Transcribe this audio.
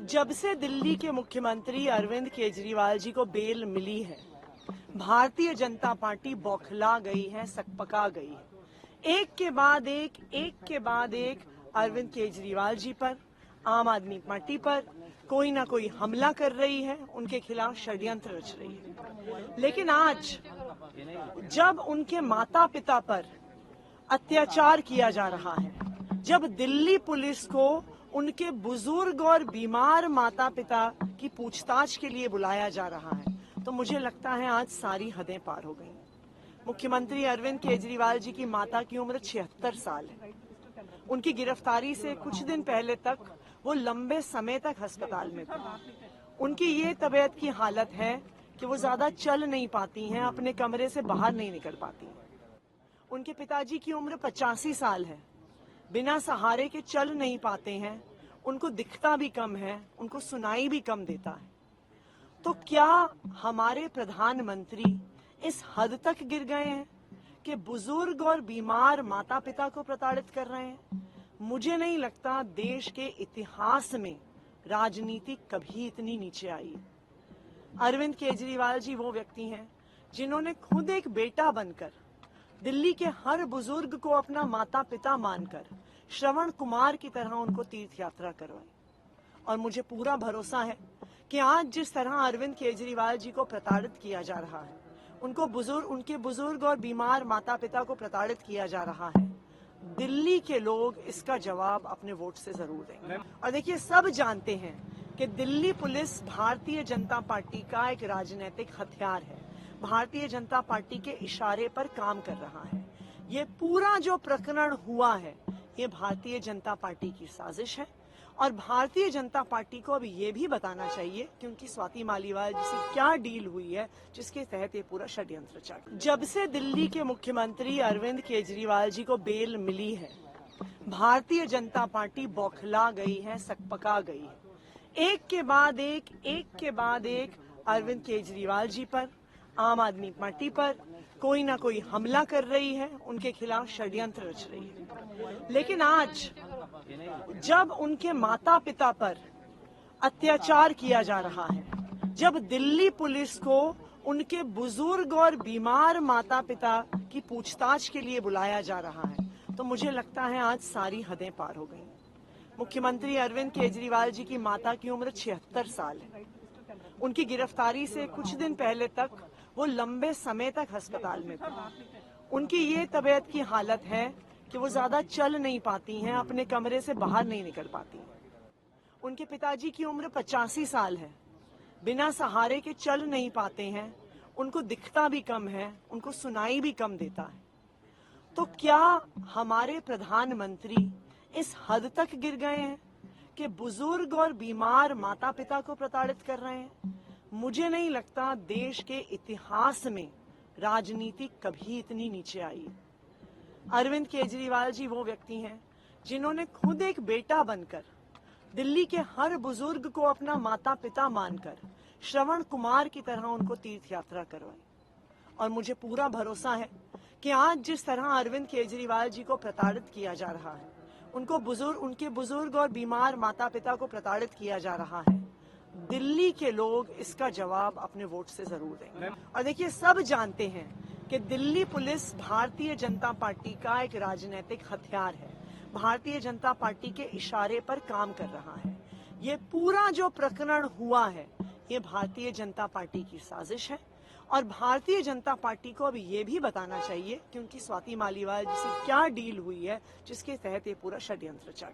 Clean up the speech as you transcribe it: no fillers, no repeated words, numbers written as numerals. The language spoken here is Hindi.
जब से दिल्ली के मुख्यमंत्री अरविंद केजरीवाल जी को बेल मिली है, भारतीय जनता पार्टी बौखला गई है, सकपका गई है। एक के बाद एक अरविंद केजरीवाल जी पर, आम आदमी पार्टी पर कोई ना कोई हमला कर रही है, उनके खिलाफ षड्यंत्र रच रही है। लेकिन आज जब उनके माता पिता पर अत्याचार किया जा रहा है, जब दिल्ली पुलिस को उनके बुजुर्ग और बीमार माता पिता की पूछताछ के लिए बुलाया जा रहा है, तो मुझे लगता है आज सारी हदें पार हो गई। मुख्यमंत्री अरविंद केजरीवाल जी की माता की उम्र 76 साल है। उनकी गिरफ्तारी से कुछ दिन पहले तक वो लंबे समय तक अस्पताल में थी। उनकी ये तबीयत की हालत है कि वो ज्यादा चल नहीं पाती हैं, अपने कमरे से बाहर नहीं निकल पाती हैं। उनके पिताजी की उम्र 85 साल है, बिना सहारे के चल नहीं पाते हैं, उनको दिखता भी कम है, उनको सुनाई भी कम देता है। तो क्या हमारे प्रधानमंत्री इस हद तक गिर गए हैं कि बुजुर्ग और बीमार माता पिता को प्रताड़ित कर रहे हैं? मुझे नहीं लगता देश के इतिहास में राजनीति कभी इतनी नीचे आई। अरविंद केजरीवाल जी वो व्यक्ति हैं जिन्होंने खुद एक बेटा बनकर दिल्ली के हर बुजुर्ग को अपना माता पिता मानकर श्रवण कुमार की तरह उनको तीर्थ यात्रा करवाई। और मुझे पूरा भरोसा है कि आज जिस तरह अरविंद केजरीवाल जी को प्रताड़ित किया जा रहा है, उनके बुजुर्ग और बीमार माता पिता को प्रताड़ित किया जा रहा है, दिल्ली के लोग इसका जवाब अपने वोट से जरूर देंगे। और देखिए, सब जानते हैं कि दिल्ली पुलिस भारतीय जनता पार्टी का एक राजनीतिक हथियार है, भारतीय जनता पार्टी के इशारे पर काम कर रहा है। ये पूरा जो प्रकरण हुआ है, ये भारतीय जनता पार्टी की साजिश है। और भारतीय जनता पार्टी को अब ये भी बताना चाहिए कि उनकी स्वाति मालीवाल जी से क्या डील हुई है जिसके तहत ये पूरा षड्यंत्र चल रहा है। जब से दिल्ली के मुख्यमंत्री अरविंद केजरीवाल जी को बेल मिली है, भारतीय जनता पार्टी बौखला गई है, सकपका गई है। एक के बाद एक अरविंद केजरीवाल जी पर, आम आदमी पार्टी पर कोई ना कोई हमला कर रही है, उनके खिलाफ षड्यंत्र रच रही है। लेकिन आज जब उनके माता पिता पर अत्याचार किया जा रहा है, जब दिल्ली पुलिस को उनके बुजुर्ग और बीमार माता पिता की पूछताछ के लिए बुलाया जा रहा है, तो मुझे लगता है आज सारी हदें पार हो गई। मुख्यमंत्री अरविंद केजरीवाल जी की माता की उम्र 76 साल है। उनकी गिरफ्तारी से कुछ दिन पहले तक वो लंबे समय तक अस्पताल में थी। उनकी ये तबीयत की हालत है कि वो ज्यादा चल नहीं पाती हैं, अपने कमरे से बाहर नहीं निकल पाती हैं। उनके पिताजी की उम्र 85 साल है, बिना सहारे के चल नहीं पाते हैं, उनको दिखता भी कम है, उनको सुनाई भी कम देता है। तो क्या हमारे प्रधानमंत्री इस हद तक गिर गए हैं कि बुजुर्ग और बीमार माता पिता को प्रताड़ित कर रहे हैं? मुझे नहीं लगता देश के इतिहास में राजनीति कभी इतनी नीचे आई। अरविंद केजरीवाल जी वो व्यक्ति हैं जिन्होंने खुद एक बेटा बनकर दिल्ली के हर बुजुर्ग को अपना माता पिता मानकर श्रवण कुमार की तरह उनको तीर्थ यात्रा करवाई। और मुझे पूरा भरोसा है कि आज जिस तरह अरविंद केजरीवाल जी को प्रताड़ित किया जा रहा है, उनके बुजुर्ग और बीमार माता पिता को प्रताड़ित किया जा रहा है, दिल्ली के लोग इसका जवाब अपने वोट से जरूर देंगे। और देखिए, सब जानते हैं कि दिल्ली पुलिस भारतीय जनता पार्टी का एक राजनीतिक हथियार है, भारतीय जनता पार्टी के इशारे पर काम कर रहा है। ये पूरा जो प्रकरण हुआ है, ये भारतीय जनता पार्टी की साजिश है। और भारतीय जनता पार्टी को अब ये भी बताना चाहिए कि उनकी स्वाति मालीवाल जी से क्या डील हुई है जिसके तहत ये पूरा षड्यंत्र चल रहा है।